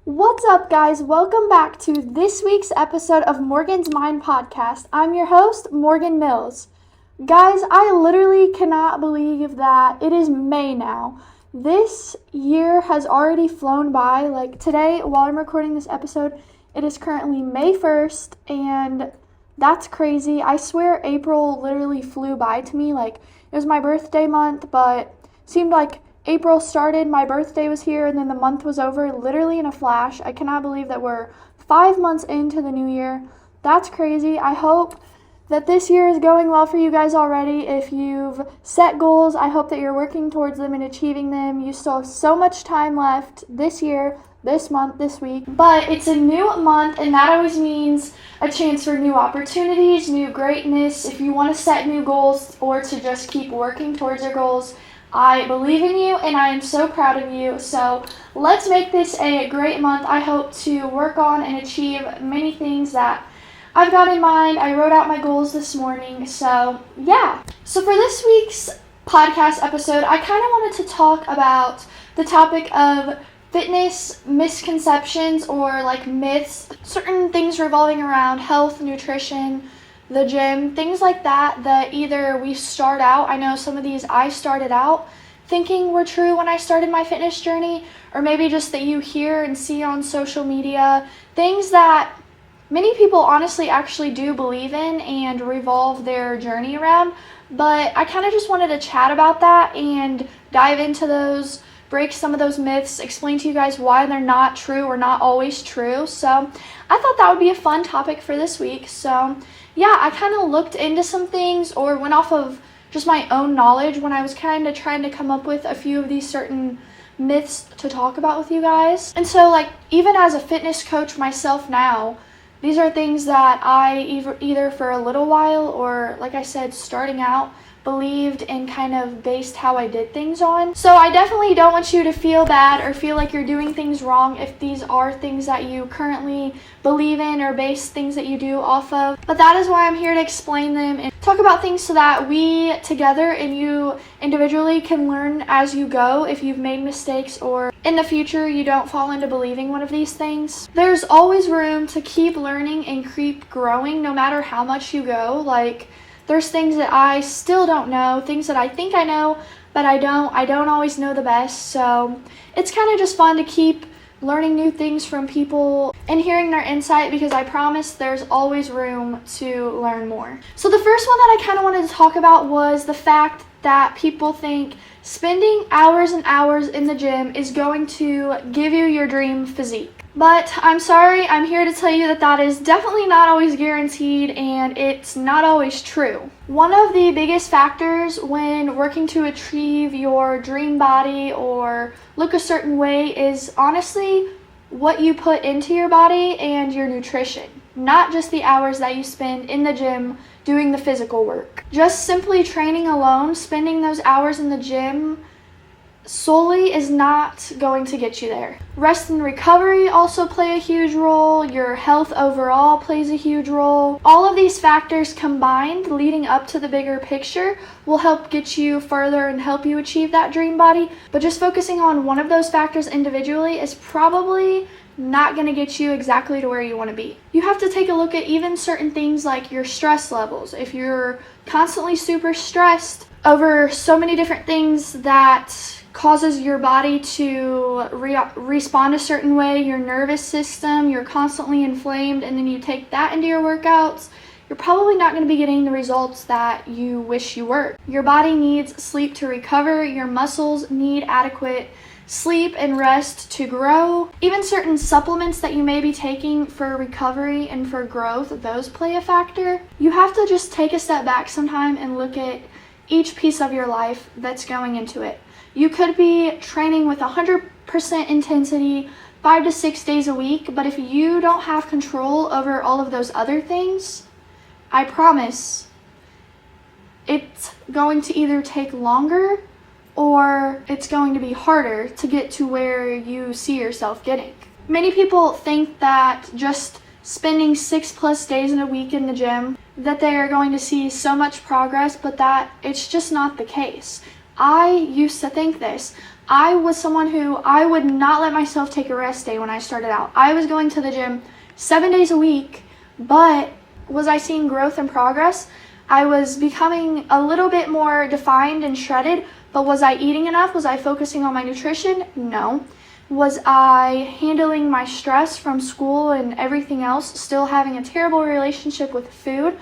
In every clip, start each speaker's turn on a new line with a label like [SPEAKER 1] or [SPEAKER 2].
[SPEAKER 1] What's up, guys? Welcome back to this week's episode of Morgan's Mind Podcast. I'm your host, Morgan Mills. Guys, I literally cannot believe that it is May now. This year has already flown by. Like today, while I'm recording this episode, it is currently May 1st, and that's crazy. I swear April literally flew by to me. Like, it was my birthday month, but it seemed like April started, my birthday was here, and then the month was over literally in a flash. I cannot believe that we're 5 months into the new year. That's crazy. I hope that this year is going well for you guys already. If you've set goals, I hope that you're working towards them and achieving them. You still have so much time left this year, this month, this week. But it's a new month, and that always means a chance for new opportunities, new greatness. If you want to set new goals or to just keep working towards your goals, I believe in you, and I am so proud of you. So let's make this a great month. I hope to work on and achieve many things that I've got in mind. I wrote out my goals this morning. So yeah. So for this week's podcast episode, I kind of wanted to talk about the topic of fitness misconceptions, or like myths, certain things revolving around health, nutrition, the gym, things like that either we start out, I know some of these I started out thinking were true when I started my fitness journey, or maybe just that you hear and see on social media, things that many people honestly actually do believe in and revolve their journey around. But I kind of just wanted to chat about that and dive into those, break some of those myths, explain to you guys why they're not true or not always true. So I thought that would be a fun topic for this week. So yeah, I kind of looked into some things, or went off of just my own knowledge when I was kind of trying to come up with a few of these certain myths to talk about with you guys. And so, like, even as a fitness coach myself now, these are things that I either for a little while, or like I said, starting out, believed and kind of based how I did things on. So I definitely don't want you to feel bad or feel like you're doing things wrong if these are things that you currently believe in or base things that you do off of. But that is why I'm here to explain them and talk about things so that we together and you individually can learn as you go if you've made mistakes, or in the future you don't fall into believing one of these things. There's always room to keep learning and keep growing no matter how much you go. Like, there's things that I still don't know, things that I think I know, but I don't always know the best. So it's kind of just fun to keep learning new things from people and hearing their insight, because I promise there's always room to learn more. So the first one that I kind of wanted to talk about was the fact that people think spending hours and hours in the gym is going to give you your dream physique. But I'm sorry, I'm here to tell you that that is definitely not always guaranteed, and it's not always true. One of the biggest factors when working to achieve your dream body or look a certain way is honestly what you put into your body and your nutrition, not just the hours that you spend in the gym doing the physical work. Just simply training alone, spending those hours in the gym solely is not going to get you there. Rest and recovery also play a huge role. Your health overall plays a huge role. All of these factors combined leading up to the bigger picture will help get you further and help you achieve that dream body. But just focusing on one of those factors individually is probably not going to get you exactly to where you want to be. You have to take a look at even certain things like your stress levels. If you're constantly super stressed over so many different things that causes your body to respond a certain way, your nervous system, you're constantly inflamed, and then you take that into your workouts, you're probably not going to be getting the results that you wish you were. Your body needs sleep to recover. Your muscles need adequate sleep and rest to grow. Even certain supplements that you may be taking for recovery and for growth, those play a factor. You have to just take a step back sometime and look at each piece of your life that's going into it. You could be training with 100% intensity 5 to 6 days a week, but if you don't have control over all of those other things, I promise it's going to either take longer or it's going to be harder to get to where you see yourself getting. Many people think that just spending 6+ days in a week in the gym, that they are going to see so much progress, but that it's just not the case. I used to think this, I was someone who I would not let myself take a rest day when I started out. I was going to the gym 7 days a week, but was I seeing growth and progress? I was becoming a little bit more defined and shredded, but was I eating enough? Was I focusing on my nutrition? No. Was I handling my stress from school and everything else, still having a terrible relationship with food?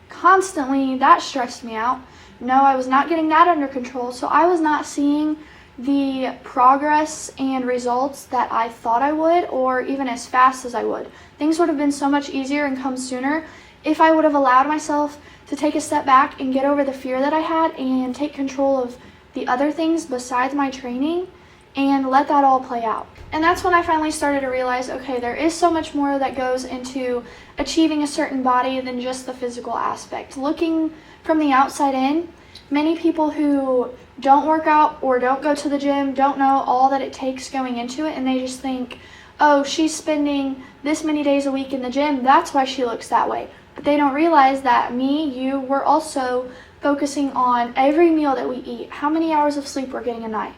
[SPEAKER 1] Constantly, that stressed me out. No, I was not getting that under control, so I was not seeing the progress and results that I thought I would, or even as fast as I would. Things would have been so much easier and come sooner if I would have allowed myself to take a step back and get over the fear that I had and take control of the other things besides my training and let that all play out. And that's when I finally started to realize, okay, there is so much more that goes into achieving a certain body than just the physical aspect. Looking from the outside in, many people who don't work out or don't go to the gym don't know all that it takes going into it, and they just think, oh, she's spending this many days a week in the gym, that's why she looks that way. But they don't realize that we're also focusing on every meal that we eat, how many hours of sleep we're getting a night,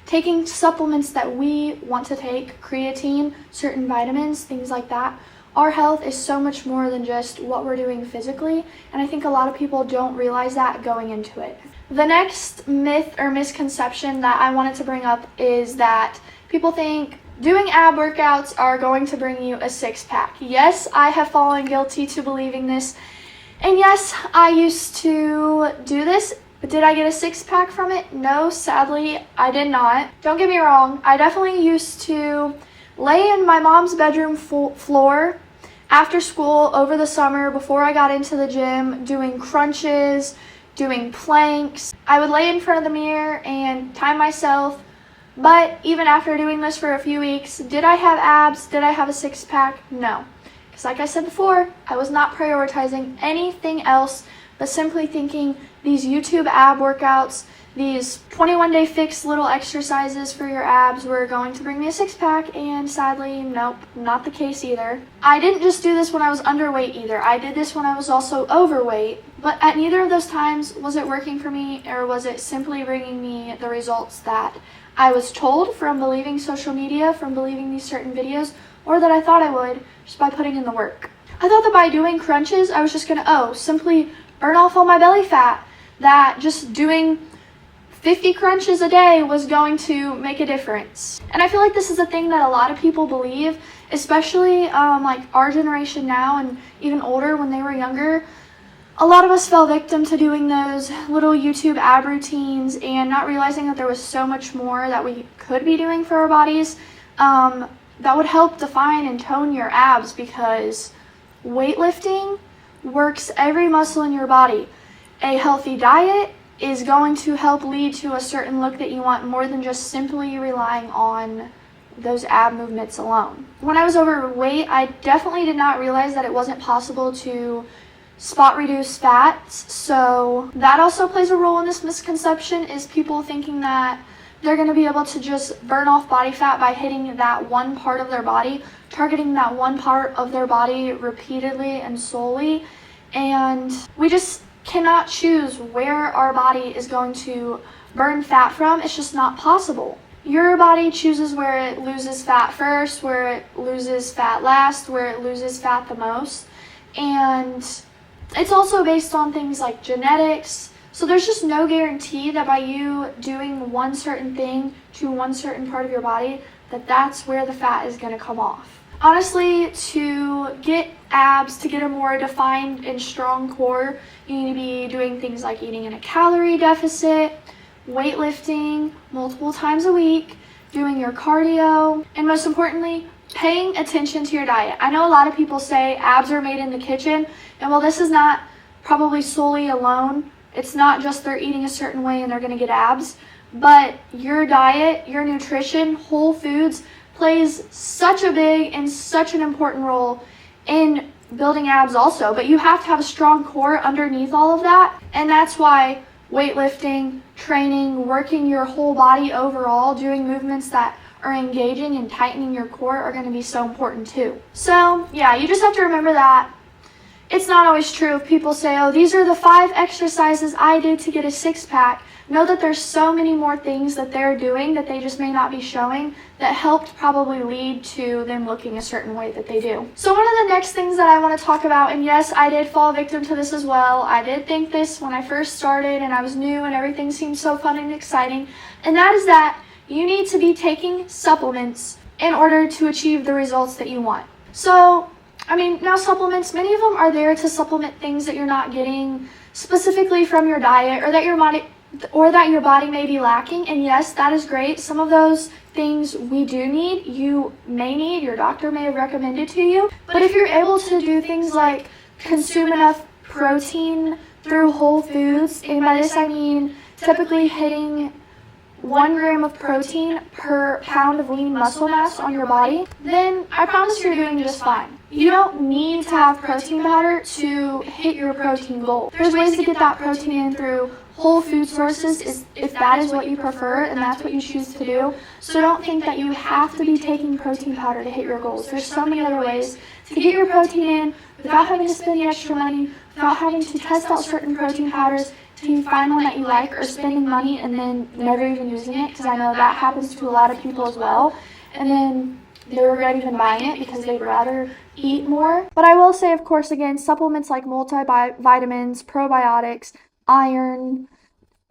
[SPEAKER 1] taking supplements that we want to take, creatine, certain vitamins, things like that. Our health is so much more than just what we're doing physically, and I think a lot of people don't realize that going into it. The next myth or misconception that I wanted to bring up is that people think doing ab workouts are going to bring you a six-pack. Yes, I have fallen guilty to believing this, and yes, I used to do this. But did I get a six-pack from it? No, sadly, I did not. Don't get me wrong, I definitely used to lay in my mom's bedroom floor after school over the summer before I got into the gym, doing crunches, doing planks. I would lay in front of the mirror and time myself. But even after doing this for a few weeks, did I have abs? Did I have a six-pack? No. Because like I said before, I was not prioritizing anything else but simply thinking these YouTube ab workouts, these 21-day fixed little exercises for your abs were going to bring me a six-pack, and sadly, nope, not the case either. I didn't just do this when I was underweight either. I did this when I was also overweight, but at neither of those times was it working for me, or was it simply bringing me the results that I was told from believing social media, from believing these certain videos, or that I thought I would just by putting in the work. I thought that by doing crunches, I was just gonna, simply burn off all my belly fat, that just doing 50 crunches a day was going to make a difference. And I feel like this is a thing that a lot of people believe, especially like our generation now and even older when they were younger. A lot of us fell victim to doing those little YouTube ab routines and not realizing that there was so much more that we could be doing for our bodies that would help define and tone your abs, because weightlifting works every muscle in your body. A healthy diet is going to help lead to a certain look that you want, more than just simply relying on those ab movements alone. When I was overweight, I definitely did not realize that it wasn't possible to spot reduce fats, so that also plays a role in this misconception, is people thinking that they're going to be able to just burn off body fat by hitting that one part of their body, targeting that one part of their body repeatedly and solely, and we just cannot choose where our body is going to burn fat from. It's just not possible. Your body chooses where it loses fat first, where it loses fat last, where it loses fat the most, and it's also based on things like genetics. So there's just no guarantee that by you doing one certain thing to one certain part of your body, that's where the fat is going to come off. Honestly, to get abs, to get a more defined and strong core, you need to be doing things like eating in a calorie deficit, weightlifting multiple times a week, doing your cardio, and most importantly, paying attention to your diet. I know a lot of people say abs are made in the kitchen, and while this is not probably solely alone, it's not just they're eating a certain way and they're going to get abs, but your diet, your nutrition, whole foods plays such a big and such an important role in building abs also. But you have to have a strong core underneath all of that, and that's why weightlifting, training, working your whole body overall, doing movements that are engaging and tightening your core are going to be so important too. So yeah, you just have to remember that it's not always true if people say, oh, these are the 5 exercises I did to get a six-pack. Know that there's so many more things that they're doing that they just may not be showing that helped probably lead to them looking a certain way that they do. So one of the next things that I want to talk about, and yes, I did fall victim to this as well. I did think this when I first started and I was new and everything seemed so fun and exciting, and that is that you need to be taking supplements in order to achieve the results that you want. So, now supplements, many of them are there to supplement things that you're not getting specifically from your diet or that your body may be lacking. And yes, that is great. Some of those things we do need, you may need, your doctor may have recommended to you. But if you're able to do things like consume enough protein through whole foods, and by this I mean typically hitting 1 gram of protein per pound of lean muscle mass on your body, then I promise you're doing just fine. You don't need to have protein powder to hit your protein goal. There's ways to get that protein in through whole food sources if that is what you prefer and that's what you choose to do. So don't think that you have to be taking protein powder to hit your goals. There's so many other ways to get your protein in without having to spend the extra money, without having to test out certain protein powders till you find one that you like, or spending money and then never even using it, because I know that happens to a lot of people as well. And then they regret even buying it because they'd rather eat more. But I will say, of course, again, supplements like multivitamins, probiotics, iron,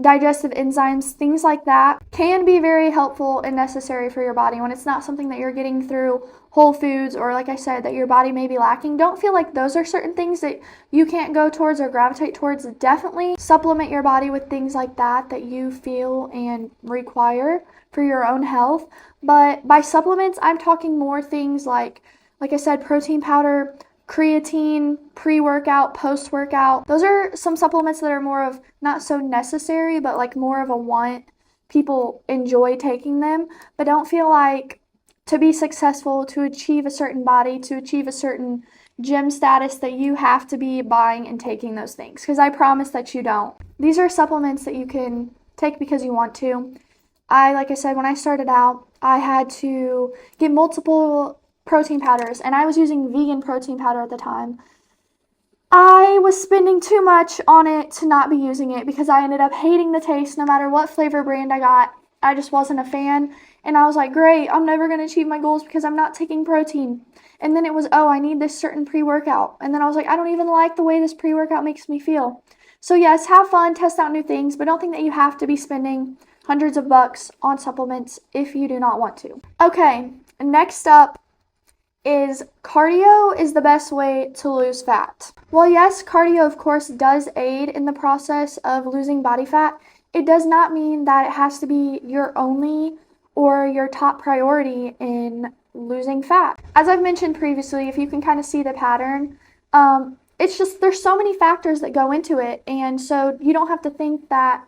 [SPEAKER 1] digestive enzymes, things like that can be very helpful and necessary for your body when it's not something that you're getting through whole foods, or like I said, that your body may be lacking. Don't feel like those are certain things that you can't go towards or gravitate towards. Definitely supplement your body with things like that you feel and require for your own health. But by supplements, I'm talking more things like I said, protein powder, creatine, pre-workout, post-workout. Those are some supplements that are more of not so necessary, but like more of a want. People enjoy taking them, but don't feel like to be successful, to achieve a certain body, to achieve a certain gym status, that you have to be buying and taking those things, because I promise that you don't. These are supplements that you can take because you want to. Like I said, when I started out, I had to get multiple protein powders, and I was using vegan protein powder at the time. I was spending too much on it to not be using it because I ended up hating the taste no matter what flavor brand I got. I just wasn't a fan, and I was like, great, I'm never going to achieve my goals because I'm not taking protein. And then it was, I need this certain pre-workout. And then I was like, I don't even like the way this pre-workout makes me feel. So yes, have fun, test out new things, but don't think that you have to be spending hundreds of bucks on supplements if you do not want to. Okay, next up is cardio is the best way to lose fat. Well, yes, cardio of course does aid in the process of losing body fat. It does not mean that it has to be your only or your top priority in losing fat. As I've mentioned previously, if you can kind of see the pattern, it's just there's so many factors that go into it, and so you don't have to think that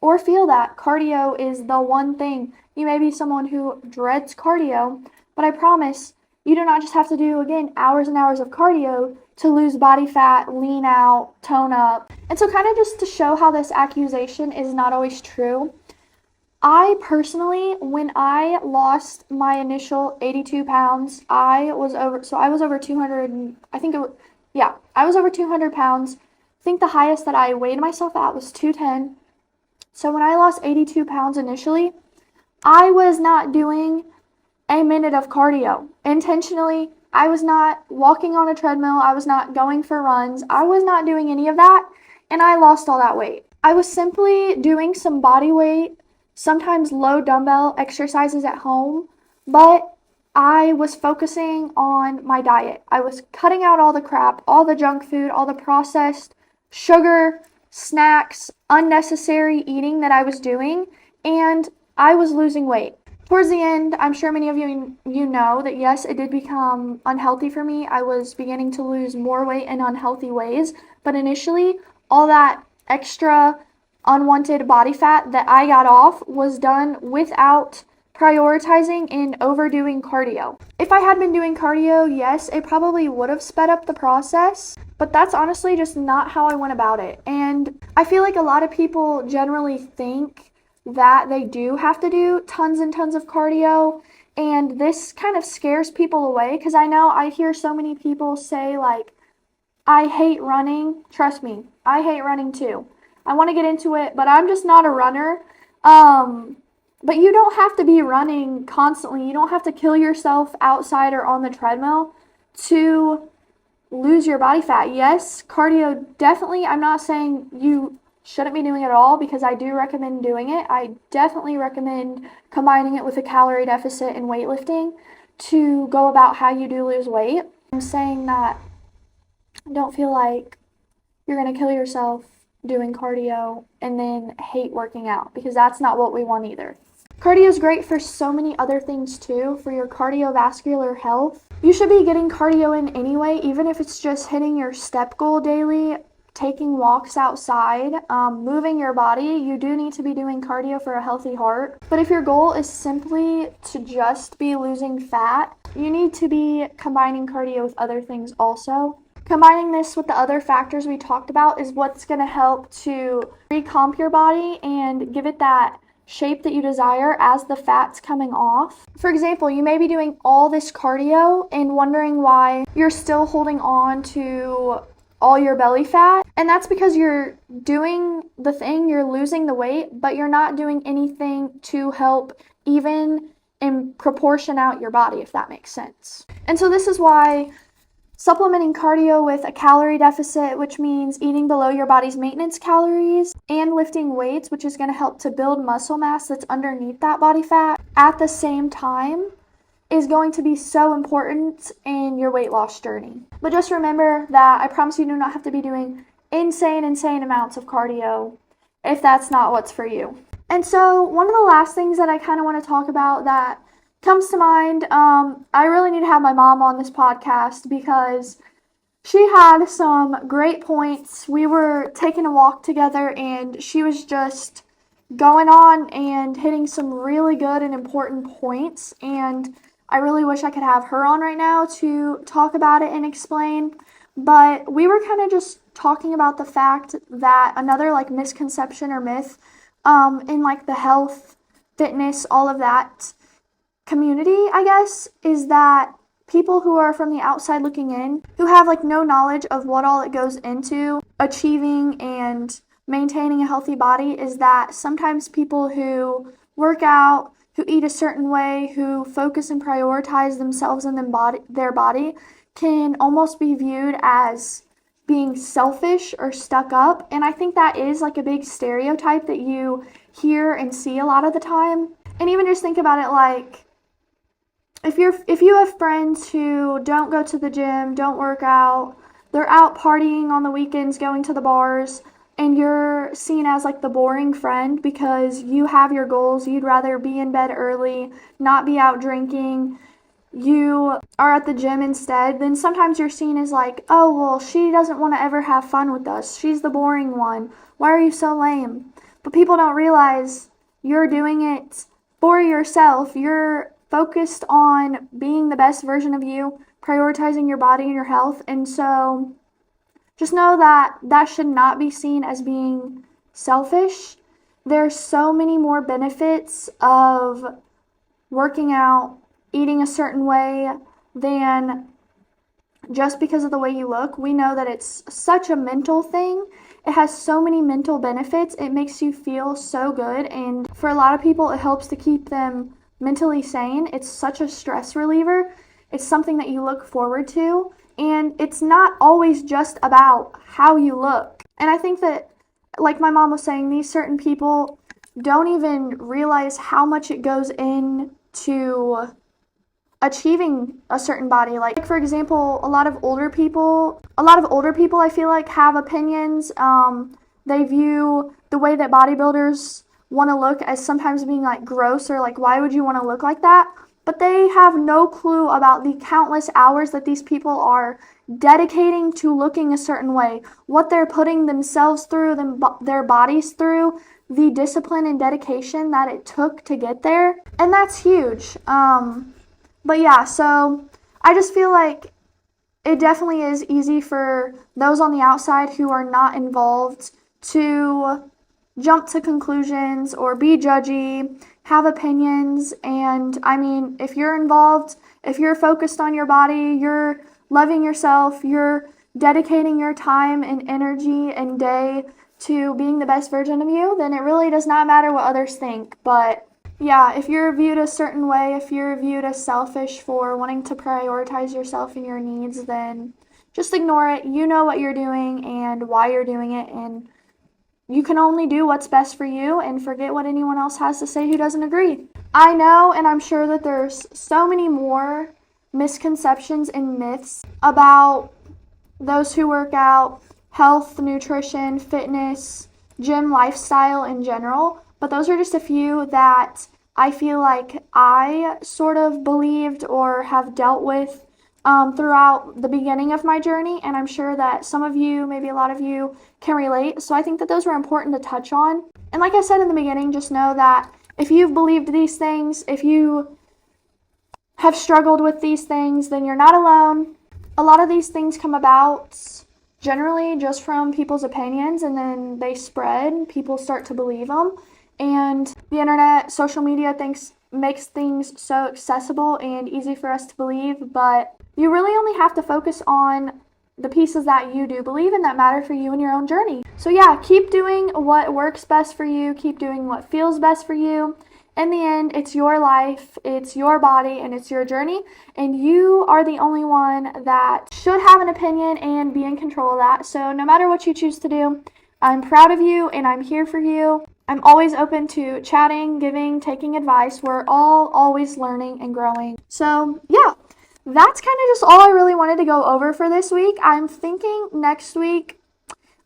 [SPEAKER 1] or feel that cardio is the one thing. You may be someone who dreads cardio, but I promise you do not just have to do, again, hours and hours of cardio to lose body fat, lean out, tone up. And so kind of just to show how this accusation is not always true, I personally, when I lost my initial 82 pounds, I was over 200, I was over 200 pounds. I think the highest that I weighed myself at was 210. So when I lost 82 pounds initially, I was not doing a minute of cardio. Intentionally, I was not walking on a treadmill. I was not going for runs. I was not doing any of that, and I lost all that weight. I was simply doing some body weight, sometimes low dumbbell exercises at home, but I was focusing on my diet. I was cutting out all the crap, all the junk food, all the processed sugar, snacks, unnecessary eating that I was doing, and I was losing weight. Towards the end, I'm sure many of you know that yes, it did become unhealthy for me. I was beginning to lose more weight in unhealthy ways, but initially, all that extra unwanted body fat that I got off was done without prioritizing and overdoing cardio. If I had been doing cardio, yes, it probably would have sped up the process, but that's honestly just not how I went about it. And I feel like a lot of people generally think that they do have to do tons and tons of cardio, and this kind of scares people away, because I know I hear so many people say, like, I hate running. Trust me, I hate running too. I want to get into it, but I'm just not a runner. But you don't have to be running constantly. You don't have to kill yourself outside or on the treadmill to lose your body fat. Yes, cardio definitely. I'm not saying you shouldn't be doing it at all, because I do recommend doing it. I definitely recommend combining it with a calorie deficit and weightlifting to go about how you do lose weight. I'm saying that don't feel like you're going to kill yourself doing cardio and then hate working out, because that's not what we want either. Cardio is great for so many other things too, for your cardiovascular health. You should be getting cardio in anyway, even if it's just hitting your step goal daily, taking walks outside, moving your body. You do need to be doing cardio for a healthy heart. But if your goal is simply to just be losing fat, you need to be combining cardio with other things also. Combining this with the other factors we talked about is what's going to help to recomp your body and give it that shape that you desire as the fat's coming off. For example, you may be doing all this cardio and wondering why you're still holding on to all your belly fat. And that's because you're doing the thing, you're losing the weight, but you're not doing anything to help even and proportion out your body, if that makes sense. And so this is why supplementing cardio with a calorie deficit, which means eating below your body's maintenance calories, and lifting weights, which is going to help to build muscle mass that's underneath that body fat at the same time, is going to be so important in your weight loss journey. But just remember that I promise you do not have to be doing insane amounts of cardio if that's not what's for you. And so one of the last things that I kind of want to talk about that comes to mind, I really need to have my mom on this podcast because she had some great points. We were taking a walk together and she was just going on and hitting some really good and important points, and I really wish I could have her on right now to talk about it and explain. But we were kind of just talking about the fact that another like misconception or myth in like the health, fitness, all of that community, I guess, is that people who are from the outside looking in, who have like no knowledge of what all it goes into achieving and maintaining a healthy body, is that sometimes people who work out, who eat a certain way, who focus and prioritize themselves and their body can almost be viewed as being selfish or stuck up. And I think that is like a big stereotype that you hear and see a lot of the time. And even just think about it, like if you have friends who don't go to the gym, don't work out, they're out partying on the weekends, going to the bars, and you're seen as like the boring friend because you have your goals, you'd rather be in bed early, not be out drinking, you are at the gym instead, then sometimes you're seen as like, oh, well, she doesn't want to ever have fun with us. She's the boring one. Why are you so lame? But people don't realize you're doing it for yourself. You're focused on being the best version of you, prioritizing your body and your health. And so just know that that should not be seen as being selfish. There's so many more benefits of working out, eating a certain way than just because of the way you look. We know that it's such a mental thing. It has so many mental benefits. It makes you feel so good. And for a lot of people, it helps to keep them mentally sane. It's such a stress reliever. It's something that you look forward to. And it's not always just about how you look. And I think that, like my mom was saying, these certain people don't even realize how much it goes into achieving a certain body. Like for example, a lot of older people I feel like have opinions. They view the way that bodybuilders want to look as sometimes being like gross, or like, why would you want to look like that? But they have no clue about the countless hours that these people are dedicating to looking a certain way, what they're putting themselves through, their bodies through, the discipline and dedication that it took to get there. And that's huge. But yeah, so I just feel like it definitely is easy for those on the outside who are not involved to jump to conclusions or be judgy, have opinions. And I mean, if you're involved, if you're focused on your body, you're loving yourself, you're dedicating your time and energy and day to being the best version of you, then it really does not matter what others think. But yeah, if you're viewed a certain way, if you're viewed as selfish for wanting to prioritize yourself and your needs, then just ignore it. You know what you're doing and why you're doing it, and you can only do what's best for you and forget what anyone else has to say who doesn't agree. I know, and I'm sure that there's so many more misconceptions and myths about those who work out, health, nutrition, fitness, gym lifestyle in general, but those are just a few that I feel like I sort of believed or have dealt with throughout the beginning of my journey, and I'm sure that some of you, maybe a lot of you, can relate. So I think that those were important to touch on. And like I said in the beginning, just know that if you've believed these things, if you have struggled with these things, then you're not alone. A lot of these things come about generally just from people's opinions, and then they spread. People start to believe them. And the internet, social media makes things so accessible and easy for us to believe, but you really only have to focus on the pieces that you do believe and that matter for you in your own journey. So yeah, keep doing what works best for you, keep doing what feels best for you. In the end, it's your life, it's your body, and it's your journey, and you are the only one that should have an opinion and be in control of that. So no matter what you choose to do, I'm proud of you and I'm here for you. I'm always open to chatting, giving, taking advice. We're all always learning and growing. So yeah, that's kind of just all I really wanted to go over for this week. I'm thinking next week,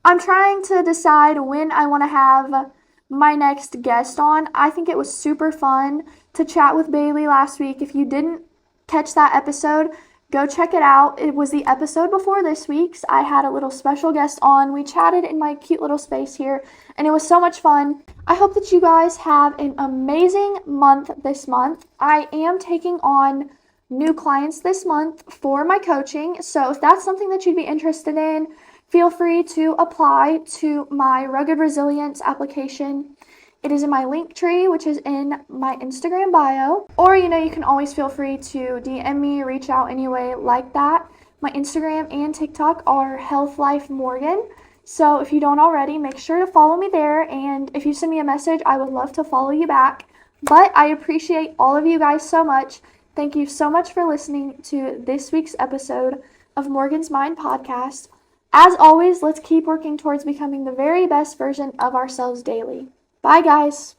[SPEAKER 1] I'm trying to decide when I want to have my next guest on. I think it was super fun to chat with Bailey last week. If you didn't catch that episode, go check it out. It was the episode before this week's. I had a little special guest on. We chatted in my cute little space here, and it was so much fun. I hope that you guys have an amazing month this month. I am taking on new clients this month for my coaching, so if that's something that you'd be interested in, feel free to apply to my Rugged Resilience application. It is in my link tree, which is in my Instagram bio. Or, you can always feel free to DM me, reach out anyway like that. My Instagram and TikTok are Health Life Morgan. So if you don't already, make sure to follow me there. And if you send me a message, I would love to follow you back. But I appreciate all of you guys so much. Thank you so much for listening to this week's episode of Morgan's Mind Podcast. As always, let's keep working towards becoming the very best version of ourselves daily. Bye, guys.